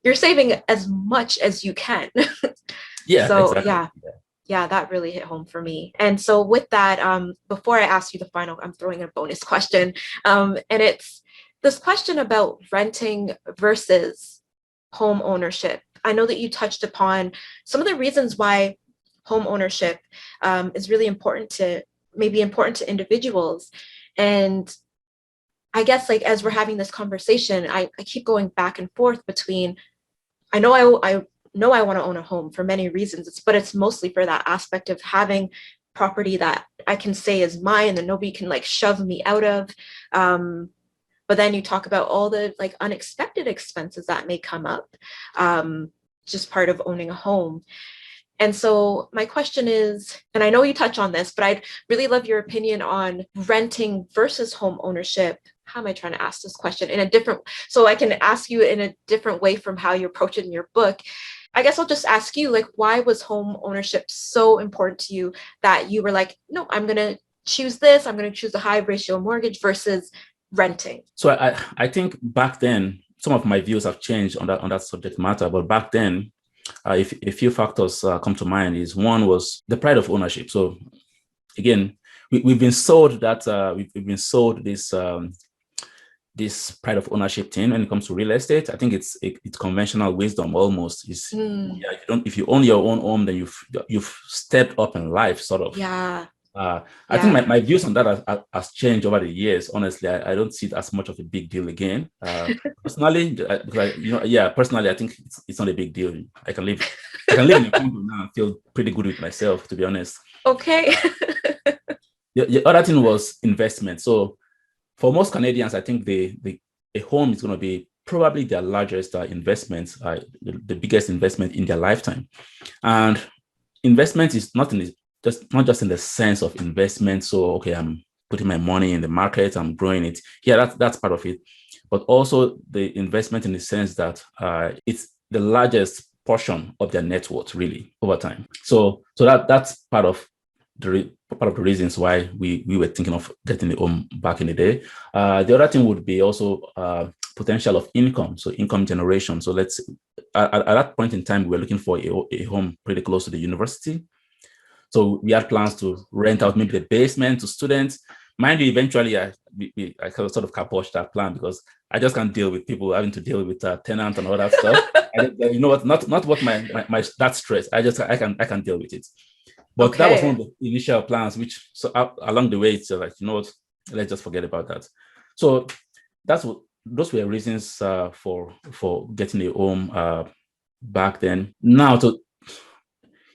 you're saving as much as you can. So exactly. Yeah, that really hit home for me. And so with that, before I ask you the final, I'm throwing a bonus question, and it's this question about renting versus home ownership. I know that you touched upon some of the reasons why home ownership is really important to individuals. And I guess like as we're having this conversation, I keep going back and forth between, I know I want to own a home for many reasons, but it's mostly for that aspect of having property that I can say is mine and nobody can like shove me out of. But then you talk about all the like unexpected expenses that may come up, just part of owning a home. And so my question is, and I know you touch on this, but I'd really love your opinion on renting versus home ownership. How am I trying to ask this question so I can ask you in a different way from how you approach it in your book? I guess I'll just ask you, like, why was home ownership so important to you that you were like, no, I'm going to choose this. I'm going to choose a high ratio mortgage versus renting? So I think back then, some of my views have changed on that subject matter. But back then, if a few factors come to mind, is one was the pride of ownership. So again, we've been sold that we've been sold this pride of ownership thing when it comes to real estate. I think it's conventional wisdom almost. If you own your own home, then you've stepped up in life, sort of. I think my views on that has changed over the years. Honestly, I don't see it as much of a big deal again. Personally, personally, I think it's not a big deal. I can live in a condo now and feel pretty good with myself, to be honest. Okay. The other thing was investment. So for most Canadians, I think a home is going to be probably their largest investments, the biggest investment in their lifetime. And investment is not just in the sense of investment. So, okay, I'm putting my money in the market, I'm growing it. Yeah, that's part of it. But also the investment in the sense that it's the largest portion of their net worth really over time. So that's part of the reasons why we were thinking of getting a home back in the day. The other thing would be also potential of income, so income generation. So let's at that point in time, we were looking for a home pretty close to the university. So we had plans to rent out maybe the basement to students. Mind you, eventually I sort of kaposhed that plan because I just can't deal with people having to deal with tenants and all that stuff. You know what? Not what my that stress. I can deal with it. But that was one of the initial plans, which along the way it's like, you know what, let's just forget about that. So those were reasons for getting a home back then. Now,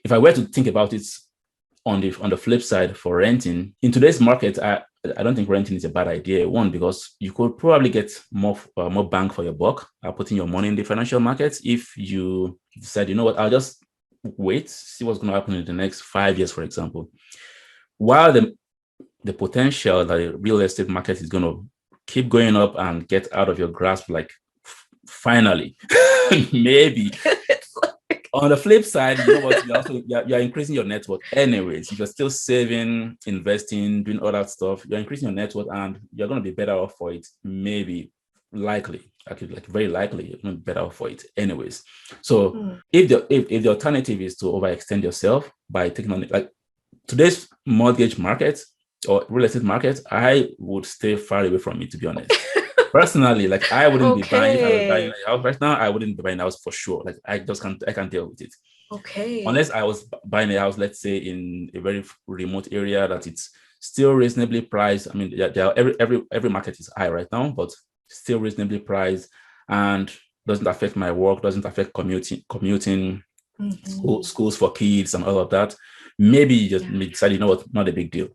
if I were to think about it on the flip side for renting in today's market, I don't think renting is a bad idea. One, because you could probably get more bang for your buck putting your money in the financial markets. If you decide, you know what, I'll just wait, see what's going to happen in the next 5 years, for example. While the potential that the real estate market is going to keep going up and get out of your grasp, like finally, maybe. On the flip side, you know what? You're increasing your net worth anyways. If you're still saving, investing, doing all that stuff, you're increasing your net worth, and you're going to be better off for it. Maybe, likely, actually, like very likely, you're going to be better off for it anyways. So if the alternative is to overextend yourself by taking on like today's mortgage market or real estate market, I would stay far away from it, to be honest. Personally, like I wouldn't be buying, if I was buying a house right now, I wouldn't be buying a house for sure. Like I can't deal with it. Okay. Unless I was buying a house, let's say in a very remote area that it's still reasonably priced. I mean, every market is high right now, but still reasonably priced and doesn't affect my work, doesn't affect commuting, schools for kids and all of that. Maybe you just decide, you know what, not a big deal.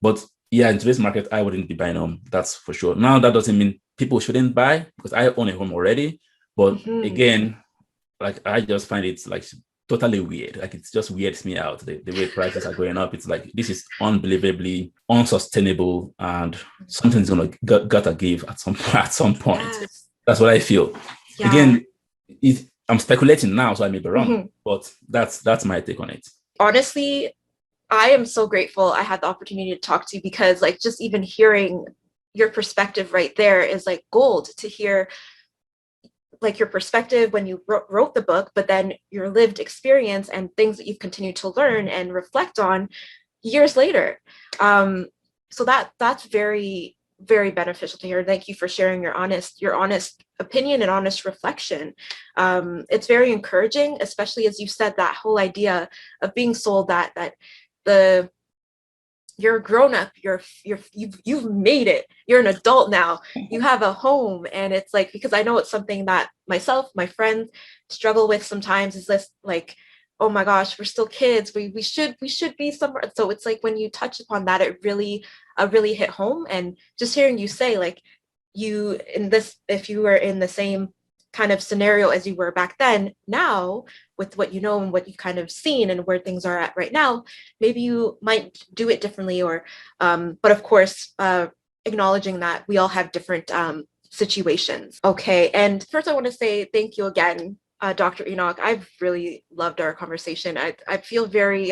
But yeah, in today's market, I wouldn't be buying a home. That's for sure. Now, that doesn't mean people shouldn't buy because I own a home already. But again, like I just find it like totally weird. Like it just weirds me out. The way prices are going up. It's like, this is unbelievably unsustainable and something's going to gotta give at some point. Yes. That's what I feel. Yeah. Again, I'm speculating now, so I may be wrong, but that's my take on it. Honestly, I am so grateful I had the opportunity to talk to you because like just even hearing your perspective right there is like gold to hear, like your perspective when you wrote the book, but then your lived experience and things that you've continued to learn and reflect on years later. So that's very, very beneficial to hear. Thank you for sharing your honest opinion and honest reflection. It's very encouraging, especially as you said, that whole idea of being sold that you're a grown up, you've made it, you're an adult now, you have a home. And it's like, because I know it's something that myself, my friends struggle with sometimes, is this like, oh my gosh, we're still kids, we should be somewhere. So it's like when you touch upon that, it really hit home. And just hearing you say like if you were in the same kind of scenario as you were back then, now with what you know and what you've kind of seen and where things are at right now, maybe you might do it differently, or but of course acknowledging that we all have different situations. Okay, and first I want to say thank you again, Dr. Enoch. I've really loved our conversation. I feel very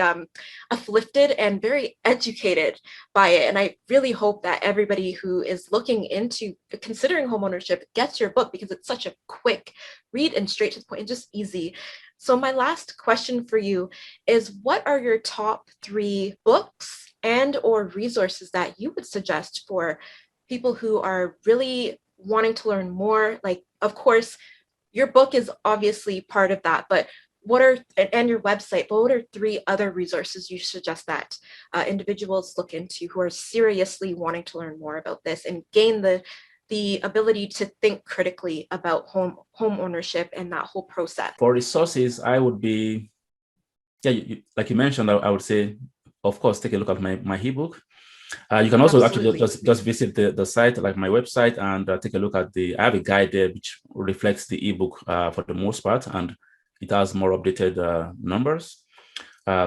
uplifted and very educated by it. And I really hope that everybody who is looking into considering homeownership gets your book, because it's such a quick read and straight to the point and just easy. So my last question for you is, what are your top 3 books and or resources that you would suggest for people who are really wanting to learn more? Like, of course, your book is obviously part of that, but and your website, but what are 3 other resources you suggest that individuals look into who are seriously wanting to learn more about this and gain the ability to think critically about home ownership and that whole process? For resources, I would like you mentioned, I would say, of course, take a look at my ebook. You can also actually Absolutely. just visit the site, like my website, and take a look at I have a guide there which reflects the ebook for the most part, and it has more updated numbers.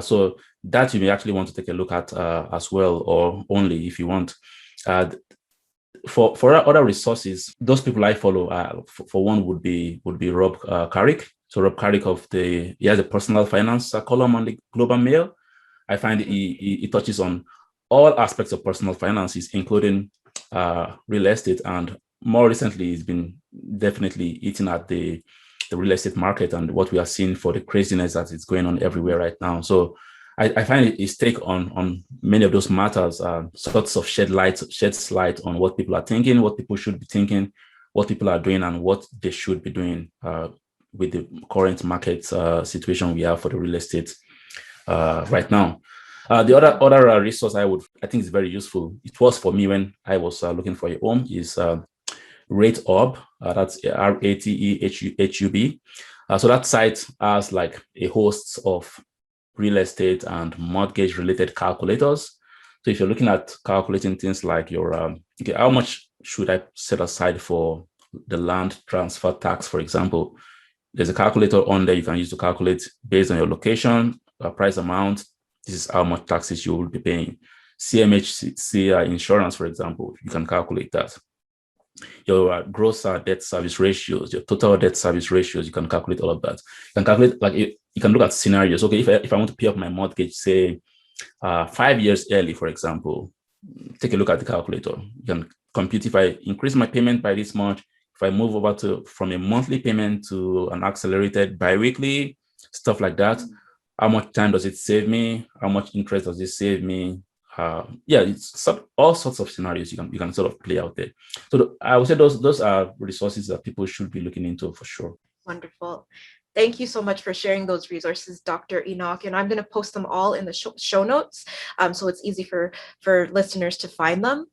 So that you may actually want to take a look at as well, or only if you want. For other resources, those people I follow, for one would be Rob Carrick. So Rob Carrick he has a personal finance column on the Global Mail. I find he touches on all aspects of personal finances, including real estate, and more recently, he's been definitely eating at the real estate market and what we are seeing for the craziness that is going on everywhere right now. So I find his take on many of those matters sorts of sheds light on what people are thinking, what people should be thinking, what people are doing, and what they should be doing with the current market situation we have for the real estate right now. The other resource I think is very useful. It was for me when I was looking for a home is ratehub. That's RATEHUB. So that site has like a host of real estate and mortgage related calculators. So if you're looking at calculating things like your okay, how much should I set aside for the land transfer tax, for example, there's a calculator on there you can use to calculate based on your location, price amount. This is how much taxes you will be paying. CMHC insurance, for example, you can calculate that. Your gross debt service ratios, your total debt service ratios, you can calculate all of that. You can calculate, like, you can look at scenarios. Okay, if I want to pay off my mortgage, say 5 years early, for example, take a look at the calculator. You can compute if I increase my payment by this much, if I move over from a monthly payment to an accelerated biweekly, stuff like that. How much time does it save me? How much interest does it save me? It's all sorts of scenarios you can sort of play out there. So I would say those are resources that people should be looking into for sure. Wonderful. Thank you so much for sharing those resources, Dr. Enoch. And I'm going to post them all in the show notes, so it's easy for listeners to find them.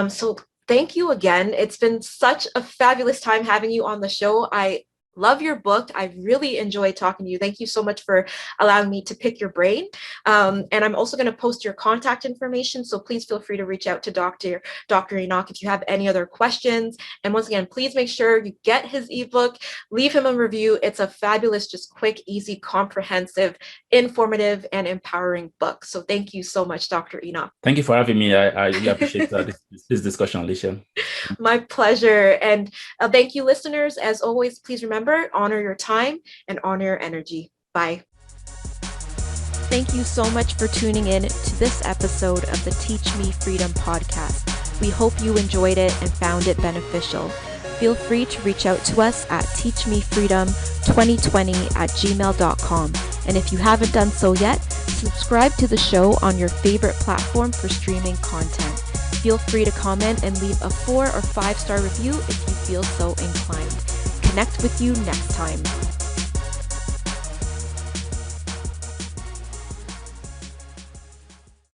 So thank you again. It's been such a fabulous time having you on the show. I love your book. I really enjoyed talking to you. Thank you so much for allowing me to pick your brain. And I'm also going to post your contact information. So please feel free to reach out to Dr. Enoch if you have any other questions. And once again, please make sure you get his ebook, leave him a review. It's a fabulous, just quick, easy, comprehensive, informative, and empowering book. So thank you so much, Dr. Enoch. Thank you for having me. I really appreciate this discussion, Alisia. My pleasure. And thank you, listeners. As always, please remember, honor your time and honor your energy. Bye. Thank you so much for tuning in to this episode of the Teach Me Freedom podcast. We hope you enjoyed it and found it beneficial. Feel free to reach out to us at teachmefreedom2020@gmail.com. And if you haven't done so yet, subscribe to the show on your favorite platform for streaming content. Feel free to comment and leave a 4 or 5 star review if you feel so inclined. Connect with you next time.